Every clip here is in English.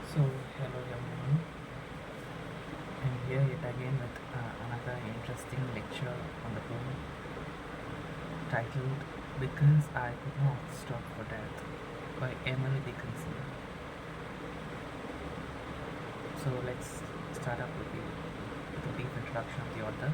So, hello everyone. I'm here yet again with another interesting lecture on the poem titled Because I Could Not Stop for Death by Emily Dickinson. So, let's start up with a brief introduction of the author.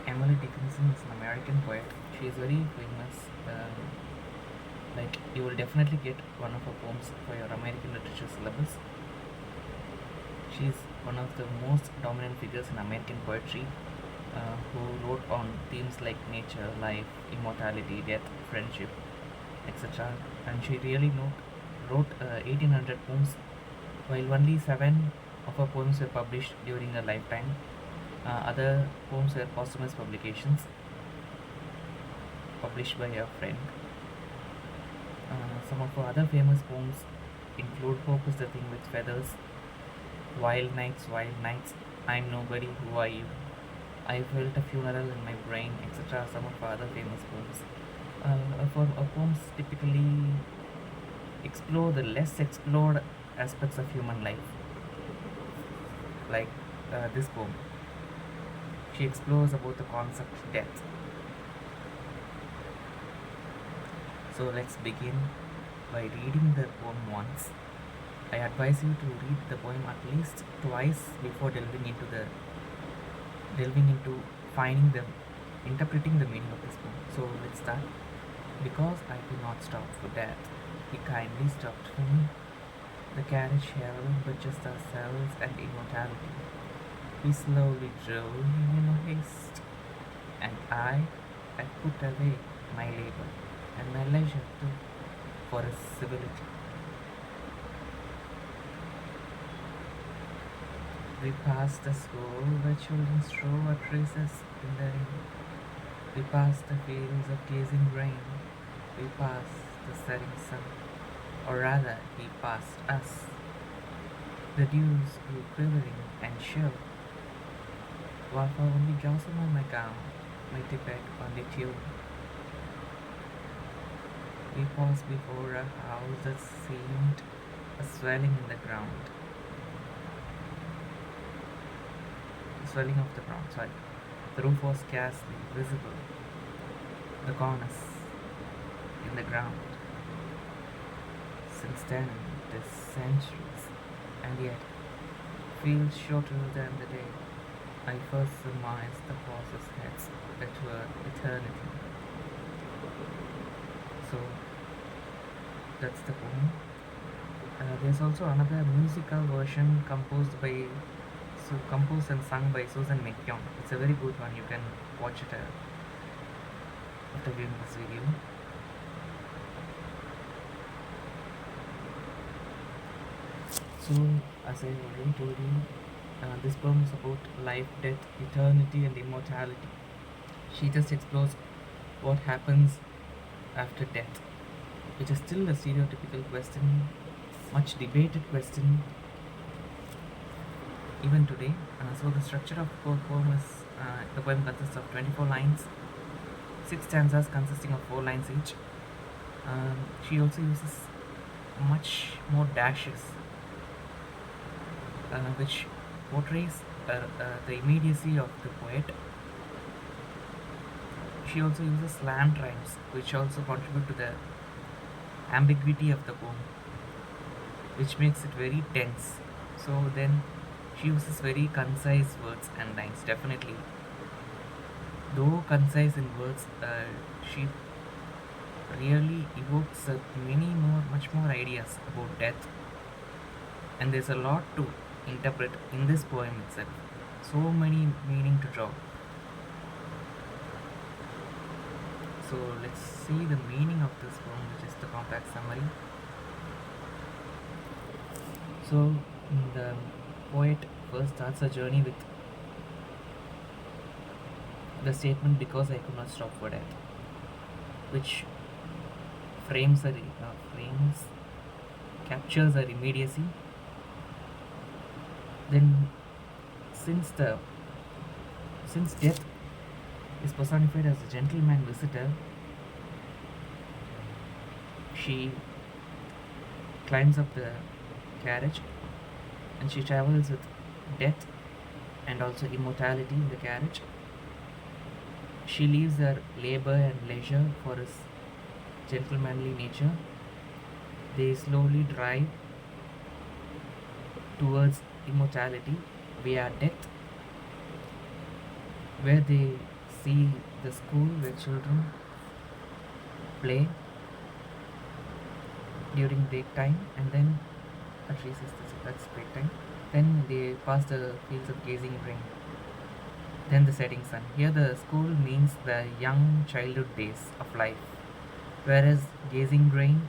Emily Dickinson is an American poet. She is very famous. Like, you will definitely get one of her poems for your American literature syllabus. She is one of the most dominant figures in American poetry who wrote on themes like nature, life, immortality, death, friendship, etc. And she really wrote 1800 poems, while only 7 of her poems were published during her lifetime. Other poems were posthumous publications published by her friend. Some of her other famous poems include Hope is the Thing with Feathers, Wild Nights, I'm Nobody, Who Are You, I Felt a Funeral in My Brain, etc. Some of her other famous poems. Her poems typically explore the less explored aspects of human life, like this poem. She explores about the concept of death. So let's begin by reading the poem once. I advise you to read the poem at least twice before delving into finding the interpreting the meaning of this poem. So let's start. Because I could not stop for death, he kindly stopped for me. The carriage held but just ourselves and immortality. We slowly drove in a haste, and I put away my labor and my leisure too for his civility. We passed the school where children strew at recess in the rain. We passed the fields of gazing grain. We passed the setting sun, or rather, he passed us. The dews grew quivering and chill, while for only jostled on my gown, my tippet on the tune. We paused before a house that seemed a swelling in the ground. Swelling of the ground, sorry. The roof was scarcely visible. The cornice in the ground. Since then, it is centuries, and yet feels shorter than the day I first surmised the horses' heads that were eternity. So that's the poem. There's also another musical version composed and sung by Susan McKeown. It's a very good one. You can watch it after viewing this video. So, as I already told you, this poem is about life, death, eternity, and immortality. She just explores what happens after death, which is still a stereotypical question, much debated question even today. So the structure of the poem is the poem consists of 24 lines, 6 stanzas consisting of 4 lines each. She also uses much more dashes, which portrays the immediacy of the poet. She also uses slant rhymes, which also contribute to the ambiguity of the poem, which makes it very tense. So then she uses very concise words and lines, definitely. Though concise in words, she really evokes much more ideas about death. And there's a lot to interpret in this poem itself. So many meaning to draw. So let's see the meaning of this poem, which is the compact summary. So the poet first starts a journey with the statement "because I could not stop for death," which captures her immediacy. Then, since death is personified as a gentleman visitor, she climbs up the carriage, and she travels with death and also immortality in the carriage. She leaves her labor and leisure for his gentlemanly nature. They slowly drive towards immortality via death, where they see the school where children play during break time, and then at recess, that's break time. Then they pass the fields of gazing grain. Then the setting sun. Here the school means the young childhood days of life, whereas gazing grain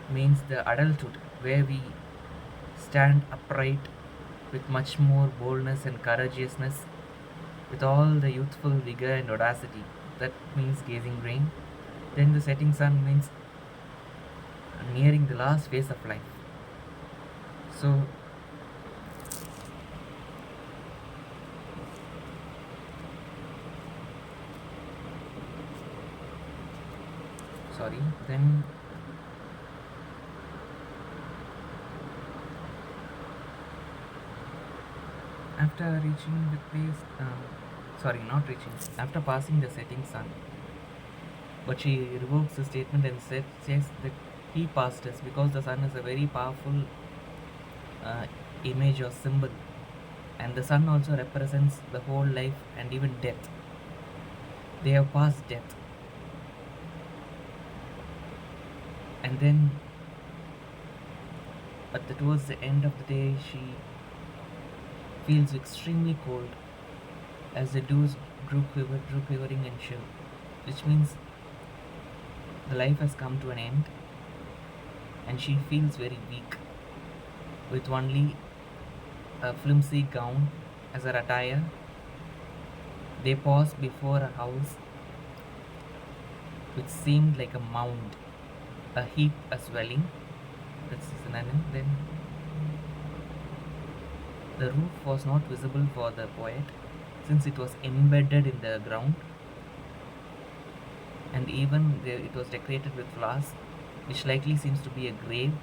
means the adulthood, where we stand upright with much more boldness and courageousness, with all the youthful vigor and audacity. That means gazing grain. Then the setting sun means nearing the last phase of life. So sorry, then after reaching the place, not reaching, after passing the setting sun, but she revokes the statement and says that he passed us, because the sun is a very powerful image or symbol, and the sun also represents the whole life and even death. They have passed death. And then towards the end of the day, she feels extremely cold as the dews drew quivering and chill, which means the life has come to an end, and she feels very weak, with only a flimsy gown as her attire. They paused before a house which seemed like a mound, a heap, a swelling. That's a synonym. Then the roof was not visible for the poet, since it was embedded in the ground, and even it was decorated with flowers, which likely seems to be a grave.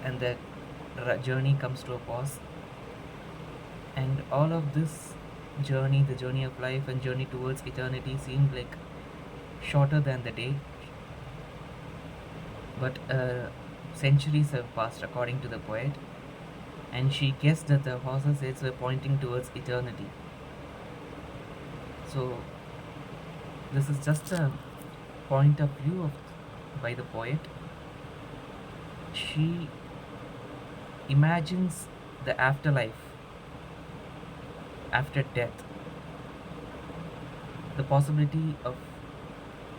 And the journey comes to a pause, and all of this journey, the journey of life and journey towards eternity, seemed like shorter than the day, but centuries have passed according to the poet, and she guessed that the horse's heads were pointing towards eternity. So this is just a point of view by the poet. She imagines the afterlife, after death, the possibility of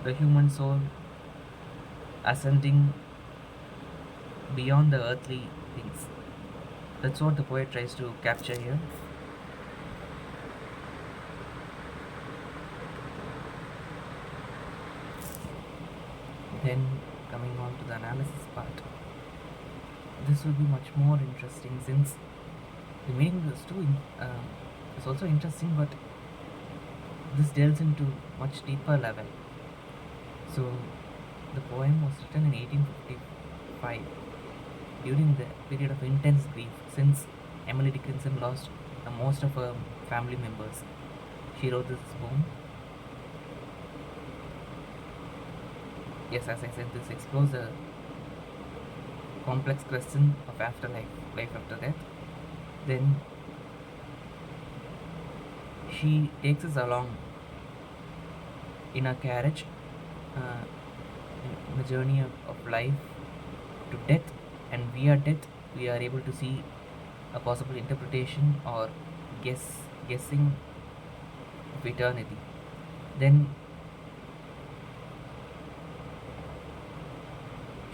the human soul ascending beyond the earthly things. That's what the poet tries to capture here. Then coming on to the analysis part, this will be much more interesting, since the meaning is also interesting, but this delves into much deeper level. So the poem was written in 1855 during the period of intense grief, since Emily Dickinson lost most of her family members. She wrote this poem. Yes, as I said, this explores the complex question of afterlife, life after death. Then she takes us along in a carriage in the journey of life to death, and via death we are able to see a possible interpretation or guessing of eternity. Then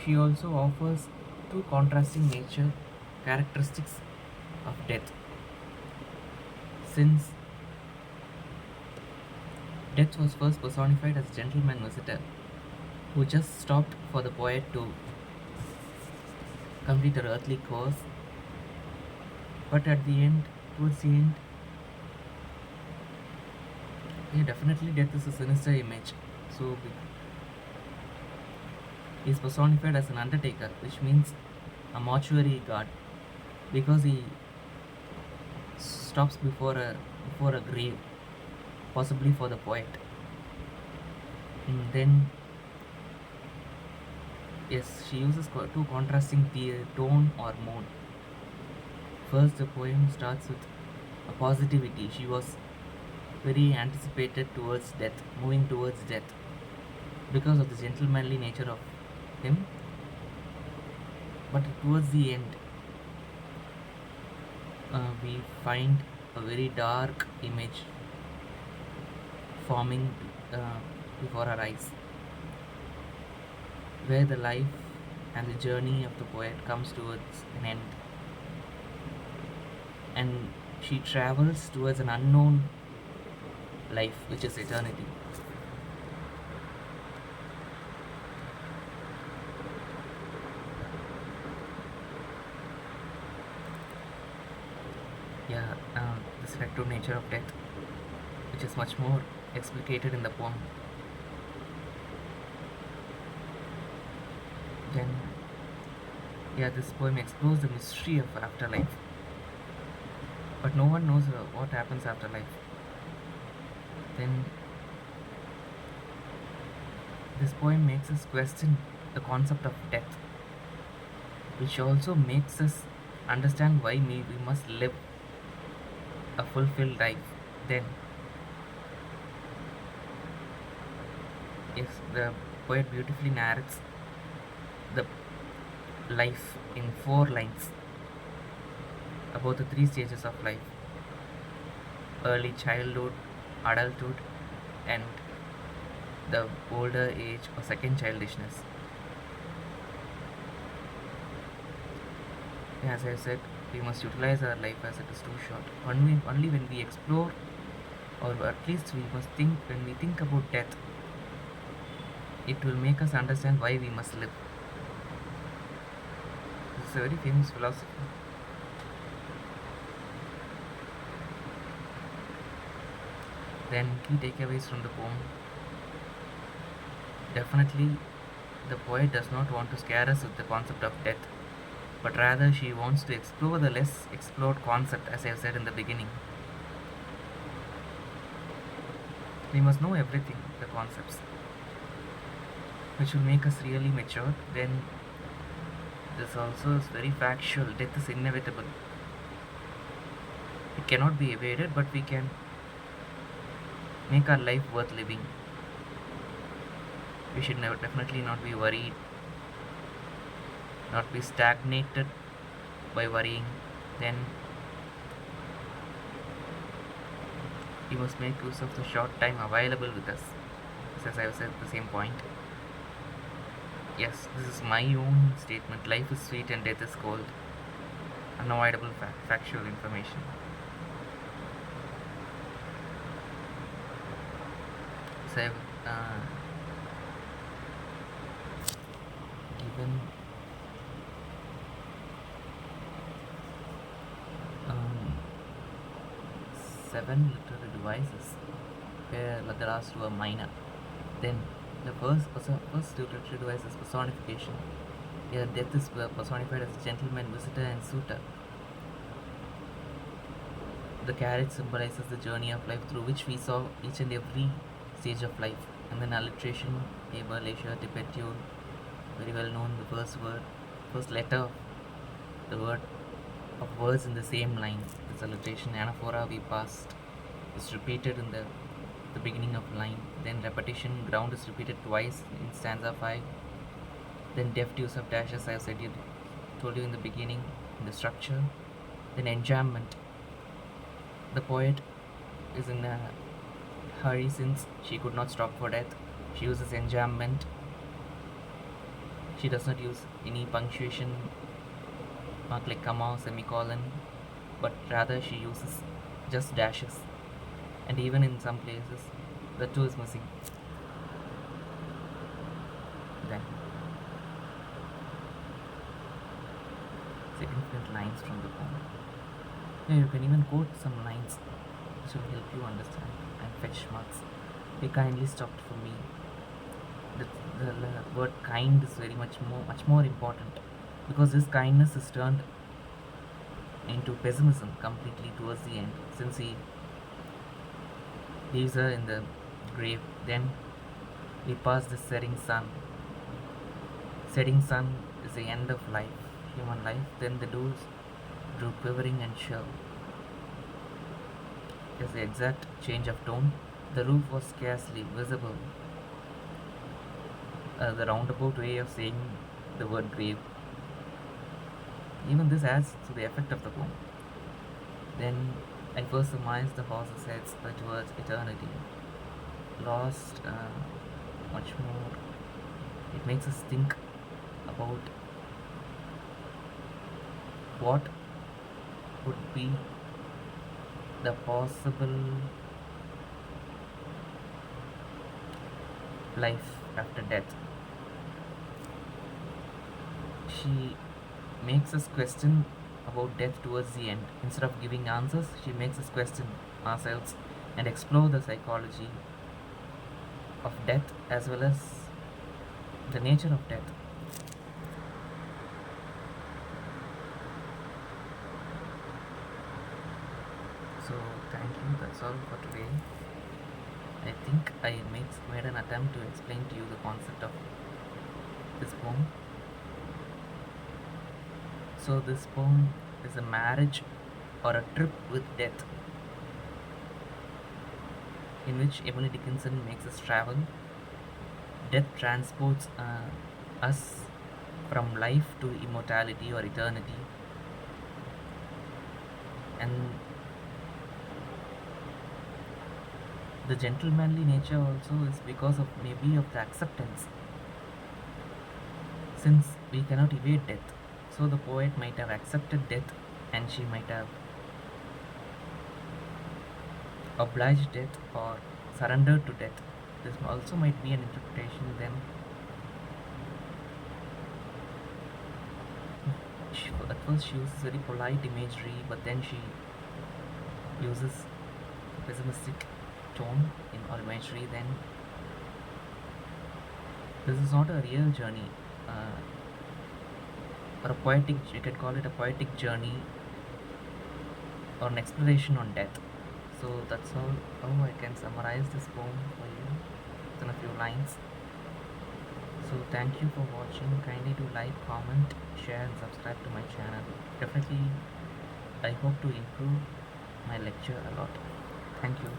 she also offers two contrasting nature characteristics of death, since death was first personified as a gentleman visitor who just stopped for the poet to complete her earthly course, but at the end, towards the end, definitely death is a sinister image. So is personified as an undertaker, which means a mortuary guard, because he stops before a grave, possibly for the poet. And then, yes, she uses two contrasting tone or mood. First, the poem starts with a positivity. She was very anticipated towards death, moving towards death, because of the gentlemanly nature of him. But towards the end, we find a very dark image forming before our eyes, where the life and the journey of the poet comes towards an end, and she travels towards an unknown life, which is eternity. Yeah, the selective nature of death, which is much more explicated in the poem. Then, yeah, this poem explores the mystery of afterlife, but no one knows what happens after life. Then, this poem makes us question the concept of death, which also makes us understand why we must live a fulfilled life. Then, yes, the poet beautifully narrates the life in 4 lines about the 3 stages of life: early childhood, adulthood, and the older age or second childishness. As I said, we must utilize our life as it is too short. Only when we explore, or at least we must think, when we think about death, it will make us understand why we must live. This is a very famous philosophy. Then, key takeaways from the poem. Definitely, the poet does not want to scare us with the concept of death, but rather she wants to explore the less explored concept, as I have said in the beginning. We must know everything, the concepts, which will make us really mature. Then, this also is very factual. Death is inevitable. It cannot be evaded, but we can make our life worth living. We should definitely not be worried, not be stagnated by worrying. Then we must make use of the short time available with us, as I have said at the same point. Yes, this is my own statement. Life is sweet and death is cold. Unavoidable factual information. So I've given 7 literary devices, where the last 2 are minor. Then the first literary device is personification. Here, death is personified as gentleman, visitor, and suitor. The carriage symbolizes the journey of life through which we saw each and every stage of life. And then alliteration, labor, leisure, tipeture, very well known. The first letter, the word of words in the same line. This alliteration. Anaphora, we passed, is repeated in the beginning of line. Then repetition, ground is repeated twice in stanza 5. Then deft use of dashes, I have told you in the beginning, in the structure. Then enjambment. The poet is in a hurry since she could not stop for death. She uses enjambment. She does not use any punctuation mark like comma, semicolon, but rather she uses just dashes. And even in some places, the 2 is missing. Then significant lines from the poem. Yeah, you can even quote some lines which will help you understand and fetch marks. They kindly stopped for me. the word kind is very much more important, because his kindness is turned into pessimism completely towards the end, since he leaves her in the grave. Then we pass the setting sun. Setting sun is the end of life, human life. Then the doors grew quivering and chill. Is the exact change of tone. The roof was scarcely visible. The roundabout way of saying the word grave. Even this adds to the effect of the poem. Then I first surmised the horse's heads towards eternity. Lost much more. It makes us think about what would be the possible life after death. She makes us question about death towards the end. Instead of giving answers, she makes us question ourselves and explore the psychology of death as well as the nature of death. So thank you, that's all for today. I think I made an attempt to explain to you the concept of this poem. So this poem is a marriage or a trip with death, in which Emily Dickinson makes us travel. Death transports us from life to immortality or eternity, and the gentlemanly nature also is because of maybe of the acceptance, since we cannot evade death. So the poet might have accepted death, and she might have obliged death or surrendered to death. This also might be an interpretation. Then at first she uses very polite imagery, but then she uses pessimistic tone in or imagery. Then this is not a real journey, or a poetic, you could call it a poetic journey or an exploration on death. So that's how I can summarize this poem for you in a few lines. So thank you for watching. Kindly do like, comment, share and subscribe to my channel. Definitely I hope to improve my lecture a lot. Thank you.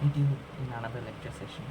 Meet you in another lecture session.